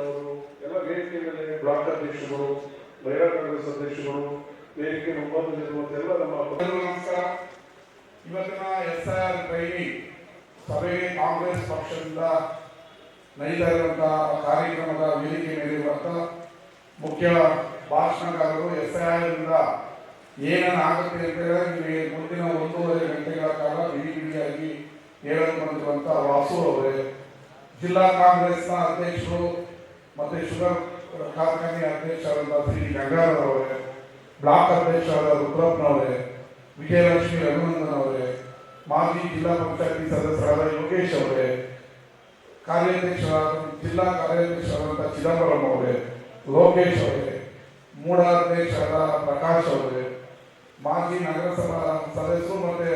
ಅವರು ಎಲ್ಲ ವೇದಿಕೆ ಮೇಲೆ ಬ್ಲಾಕ್ ಅಧ್ಯಕ್ಷರು, ಮಹಿಳಾ ಕಾಂಗ್ರೆಸ್ ಅಧ್ಯಕ್ಷರು, ವೇದಿಕೆ ಮುಂಬಾಗಿಲಿರುವಂತೆಲ್ಲ ನಮ್ಮ ನಮಸ್ಕಾರ. ಇವತ್ತಿನ SIR ಟ್ರೈನಿಂಗ್ ಸಭೆಗೆ ಕಾಂಗ್ರೆಸ್ ಪಕ್ಷದಿಂದ ನಡೀತಾ ಇರುವಂತಹ ಕಾರ್ಯಕ್ರಮದ ವೇದಿಕೆ ಮೇಲಿರುವಂತಹ ಮುಖ್ಯ ಭಾಷಣಕಾರರು SIR ಇಂದ ಏನೇನು ಆಗುತ್ತೆ ಅಂತ ಹೇಳಿದ್ರೆ ಮುಂದಿನ 1.5 ಗಂಟೆಗಳ ಕಾಲ ಬಿಡಿಯಾಗಿ ಹೇಳಲು ಬಂದಿರುವಂತಹ ವಾಸು ಅವರೇ, ಜಿಲ್ಲಾ ಕಾಂಗ್ರೆಸ್ನ ಅಧ್ಯಕ್ಷರು ಮತ್ತೆ ಶುಗರ್ ಕಾರ್ಖಾನೆ ಅಧ್ಯಕ್ಷರಾದ ಶ್ರೀ ಗಂಗಾಧರ್ ಅವರೇ, ಬ್ಲಾಕ್ ಅಧ್ಯಕ್ಷರಾದ ರುದ್ರಪ್ಪನವರೇ, ವಿಜಯಲಕ್ಷ್ಮಿ ರಘುನಂದನ್ ಅವರೇ, ಮಾಜಿ ಜಿಲ್ಲಾ ಪಂಚಾಯತಿ ಸದಸ್ಯರಾದ ಯೋಗೇಶ್ ಅವರೇ, ಜಿಲ್ಲಾ ಕಾರ್ಯಾಧ್ಯಕ್ಷರಾದಂಥ ಚಿದಂಬರಂ ಅವರೇ, ಲೋಕೇಶ್ ಅವರೇ, ಮೂಡ ಅಧ್ಯಕ್ಷರಾದ ಪ್ರಕಾಶ್ ಅವರೇ, ಮಾಜಿ ನಗರಸಭಾ ಸದಸ್ಯರು ಮತ್ತೆ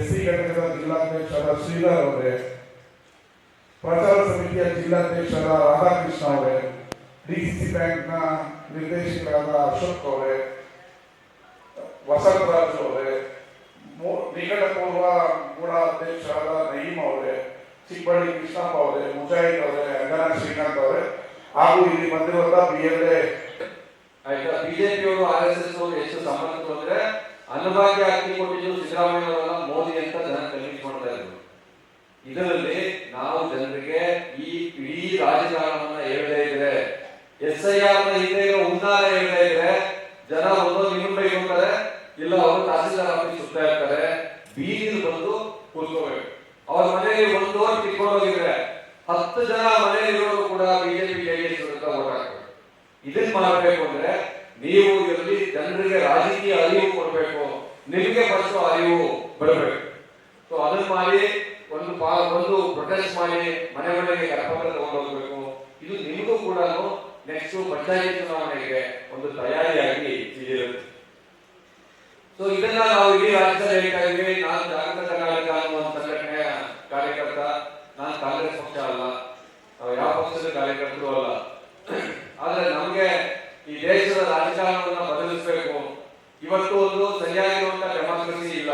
SC ಘಟಕದ ಜಿಲ್ಲಾಧ್ಯಕ್ಷರಾದ ಶ್ರೀಧರ್ ಅವರೇ, ಪ್ರಚಾರ ಸಮಿತಿಯ ಜಿಲ್ಲಾಧ್ಯಕ್ಷರಾದ ರಾಧಾಕೃಷ್ಣ ಅವರೇ, DCC ಬ್ಯಾಂಕ್ನ ನಿರ್ದೇಶಕರಾದ ಅಶೋಕ್ ಅವರೇ, ವಸಂತರಾಜ್ ಅವರೇ, ನಿಕಟಪೂರ್ವ ಮೂಡ ಅಧ್ಯಕ್ಷರಾದ ನಯೀಮ್ ಅವರೇ, ಚಿಕ್ಕಬಳ್ಳಿ ಕೃಷ್ಣಪ್ಪ ಅವರೇ, ಮುಜಾಹಿದ್ ಅವರೇ, ಅಂಗನ ಶ್ರೀಕಾಂತ್ ಅವರೇ ಹಾಗೂ ಇಲ್ಲಿ ಬಂದಿರುವಂತಹ BLA ಆಯ್ತಾ. ಬಿಜೆಪಿಯವರು RSS ಎಷ್ಟು ಸಂಬಂಧ ಅಂದ್ರೆ ಅನ್ನಭಾಗ್ಯ ಅಕ್ಕಿ ಕೊಟ್ಟಿದ್ದು ಸಿದ್ದರಾಮಯ್ಯ ಅವರಲ್ಲ, ಮೋದಿ ಅಂತ ಜನ ಕನ್ವಿನ್ಸ್ ಮಾಡ್ತಾ ಇದ್ರು. ಇದರಲ್ಲಿ ನಾವು ಜನರಿಗೆ ಈ ಇಡೀ ರಾಜಕಾರಣವನ್ನ ಹೇಳದೇ ಇದ್ರೆ, SIR ಹಿಂದೆ ಇರೋ ಹುನ್ನಾರ ಹೇಳದೇ ಇದ್ರೆ ಜನ ಒಂದೊಂದು ನಿಮಿಷ ಹೋಗ್ತಾರೆ, ಇಲ್ಲ ಅವರು ತಹಸೀಲ್ದಾರ್ ಆಫೀಸ್ ಸುತ್ತಾ ಇರ್ತಾರೆ, ಬೀದಿಗೆ ಬಂದು ಕೂತ್ಕೋಬೇಕು. ಅವ್ರ ಮನೆಯಲ್ಲಿ 1 ವರ್ಷ ಕಿತ್ಕೊಂಡು ಹೋಗಿದ್ರೆ 10 ಜನ ಮನೆಯಲ್ಲಿರೋರು ಕೂಡ ಬಿಜೆಪಿ JDS ವಿರುದ್ಧ ಓಟ್ ಹಾಕ್ಬೇಕು. ಇದನ್ನ ಮಾಡಬೇಕು ಅಂದ್ರೆ ನೀವು ಇಲ್ಲಿ ಜನರಿಗೆ ರಾಜಕೀಯ ಅರಿವು ಕೊಡಬೇಕು, ನಿಮಗೆ ಫಸ್ಟ್ ಅರಿವು ಬರಬೇಕು. ಸೊ ಅದನ್ನ ಮಾಡಿ ಒಂದು ಪ್ರೊಟೆಸ್ಟ್ ಮಾಡಿ ಮನೆ ಮನೆಗೆ ಕರ್ಕೊಂಡು ತಗೊಂಡು ಹೋಗ್ಬೇಕು. ಇದು ನಿಮಗೂ ಕೂಡ ನೆಕ್ಸ್ಟ್ ಪಂಚಾಯತಿ ಚುನಾವಣೆಗೆ ಒಂದು ತಯಾರಿಯಾಗಿ ಇರುತ್ತೆ. ಸೊ ಇದನ್ನ ನಾವು ಇಡೀ ರಾಜ್ಯದಲ್ಲಿ ಹೇಳ್ತಾ ಇದ್ವಿ. ನಾನು ಜಾಗೃತ ಕರ್ನಾಟಕ ಅನ್ನುವ ಸಂಘಟನೆಯ ಕಾರ್ಯಕರ್ತ, ನಾನು ಕಾಂಗ್ರೆಸ್ ಪಕ್ಷ ಅಲ್ಲ, ನಾವು ಯಾವ ಪಕ್ಷದ ಕಾರ್ಯಕರ್ತರು ಅಲ್ಲ. ಆದ್ರೆ ನಮ್ಗೆ ಈ ದೇಶದ ರಾಜಕಾರಣವನ್ನ ಬದಲಿಸಬೇಕು. ಇವತ್ತು ಒಂದು ಸರಿಯಾಗಿರುವಂತಹ ಡೆಮಾಕ್ರಸಿ ಇಲ್ಲ,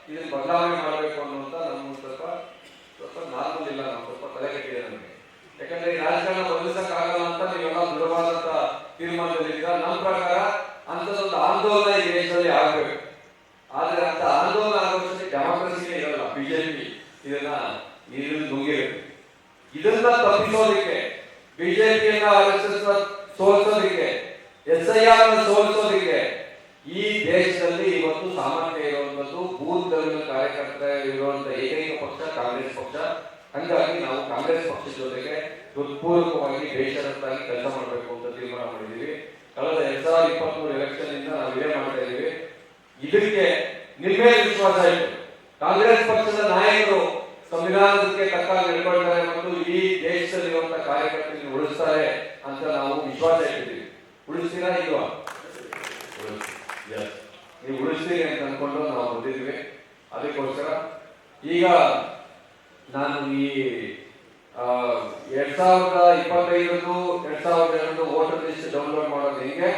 ಇದನ್ನ ಬದಲಾವಣೆ ಮಾಡಬೇಕು ಅನ್ನುವಂತ ನಮ್ಮ ಸ್ವಲ್ಪ ನಾರ್ಮಲ್ ಇಲ್ಲ, ನಾವು ಸ್ವಲ್ಪ ತಲೆ ಕೆಟ್ಟಿದೆ ನಮಗೆ. ಯಾಕಂದ್ರೆ ಈ ರಾಜಕಾರಣ ಬದಲಿಸಕ್ಕಾಗಲ್ಲ ಅಂತ ನೀವೆಲ್ಲ ದೃಢವಾದಂತ ತೀರ್ಮಾನದಲ್ಲಿದ್ದೀರಾ. ನಮ್ಮ ಪ್ರಕಾರ ಅಂತದೊಂದು ಆಂದೋಲನ ಈ ದೇಶದಲ್ಲಿ ಆಗ್ಬೇಕು. ಆದ್ರೆ ಅಂತ ಆಂದೋಲನ ಆಗೋಷ್ಟೇ ಡೆಮಾಕ್ರಸಿನೇ ಇರಲ್ಲ. ಬಿಜೆಪಿ ಇದನ್ನ ನುಂಗಿರುತ್ತೆ. ಇದನ್ನ ತಪ್ಪಿಸೋದಕ್ಕೆ, ಬಿಜೆಪಿಯನ್ನ RSS ಸೋಲಿಸೋದಕ್ಕೆ, SIR ಸೋಲಿಸೋದಕ್ಕೆ ಈ ದೇಶದಲ್ಲಿ ಇವತ್ತು ಸಾಮರ್ಥ್ಯ ಇರುವಂತದ್ದು ಬೂತ್ ಲೆವೆಲ್ ಕಾರ್ಯಕರ್ತ ಇರುವಂತ ಏಕೈಕ ಪಕ್ಷ ಕಾಂಗ್ರೆಸ್ ಪಕ್ಷ. ಹಂಗಾಗಿ ನಾವು ಕಾಂಗ್ರೆಸ್ ಪಕ್ಷದ ಜೊತೆಗೆ ಹೃತ್ಪೂರ್ವಕವಾಗಿ ಬೇಷರತ್ತಾಗಿ ಕೆಲಸ ಮಾಡಬೇಕು ಅಂತ ತೀರ್ಮಾನ ಮಾಡಿದೀವಿ. ಕಳೆದ 2023 ಎಲೆಕ್ಷನ್ ಇಂದ ನಾವು ಇದೇ ಮಾಡ್ತಾ ಇದೀವಿ. ಇದಕ್ಕೆ ನಿಮ್ಮೇ ವಿಶ್ವಾಸ ಇತ್ತು. ಕಾಂಗ್ರೆಸ್ ಪಕ್ಷದ ನಾಯಕರು ಸಂವಿಧಾನಕ್ಕೆ ತಕ್ಕ ನಡ್ಕೊಳ್ತಾರೆ ಮತ್ತು ಈ ದೇಶದಲ್ಲಿರುವಂತಹ ಕಾರ್ಯಕರ್ತರಿಗೆ ಉಳಿಸ್ತಾರೆ ಅಂತ ನಾವು ವಿಶ್ವಾಸ ಇಟ್ಟಿದ್ದೀವಿ. ಉಳಿಸ್ತೀರಾ ಇಲ್ವಾ? ನೀವು ಉಳಿಸ್ತೀರಿ ಅಂತ ಅನ್ಕೊಂಡು ನಾವು ಬಂದಿದ್ವಿ. ಅದಕ್ಕೋಸ್ಕರ ಈಗ ನಾನು ಈ 2025 2002 ವೋಟರ್ ಲಿಸ್ಟ್ ಡೌನ್ಲೋಡ್ ಮಾಡೋದು ಹೆಂಗೆ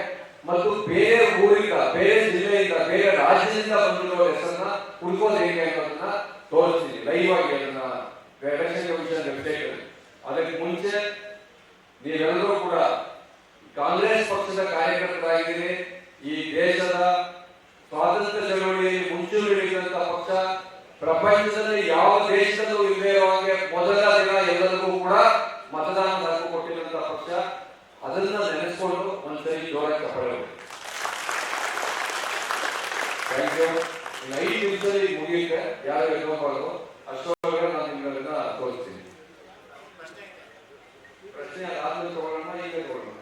ಮತ್ತು ಬೇರೆ ಊರಿಂದ, ಬೇರೆ ಜಿಲ್ಲೆಯಿಂದ, ಬೇರೆ ರಾಜ್ಯದಿಂದ ಬಂದಿರೋ ಹೆಸರನ್ನ ಹುಡ್ಕೋದು ಹೇಗೆ ಅನ್ನೋದನ್ನ ತೋರಿಸ್ತೀನಿ ಲೈವ್ ಆಗಿ. ಅದನ್ನ ಎಲೆಕ್ಷನ್ ಕಮಿಷನ್ ವೆಬ್ಸೈಟ್ ಅಲ್ಲಿ. ಅದಕ್ಕೆ ಮುಂಚೆ ನೀವೆಲ್ಲರೂ ಕೂಡ ಕಾಂಗ್ರೆಸ್ ಪಕ್ಷದ ಕಾರ್ಯಕರ್ತರಾಗಿದ್ದೀರಿ. ಈ ದೇಶದ ಸ್ವಾತಂತ್ರ್ಯ ಚಳವಳಿಯಲ್ಲಿ ಮುಂಚೂಣಿಯಲ್ಲಿದ್ದಂತ ಪಕ್ಷ, ಪ್ರಪಂಚದಲ್ಲಿ ಯಾವ ದೇಶದಲ್ಲೂ ಇಲ್ಲದೆ ಇರೋ ಹಾಗೆ ಮೊದಲ ದಿನ ಎಲ್ಲರಿಗೂ ಕೂಡ ಮತದಾನದ ಹಕ್ಕು ಕೊಟ್ಟಿರುವಂತ ಪಕ್ಷ. ಅದನ್ನ ನೆನೆಸ್ಕೊಂಡು ಒಂದ್ಸರಿ ಜೋರಾಗಿ ತಗೊಳ್ಬೇಕು. Thank you. 5 ನಿಮಿಷದಲ್ಲಿ ಮುಗಿಯುತ್ತೆ, ಯಾರು ಎದ್ಕೋಬಾರ್ದು. ಅಷ್ಟೊಳಗೆ ನಾನು ನಿಮ್ಮನ್ನ ತೋರಿಸ್ತೀನಿ. ಪ್ರಶ್ನೆ ಆದ್ಮೇಲೆ ತಗೊಳ್ಳೋಣ, ಈಗ ತಗೊಳ್ಳೋಣ?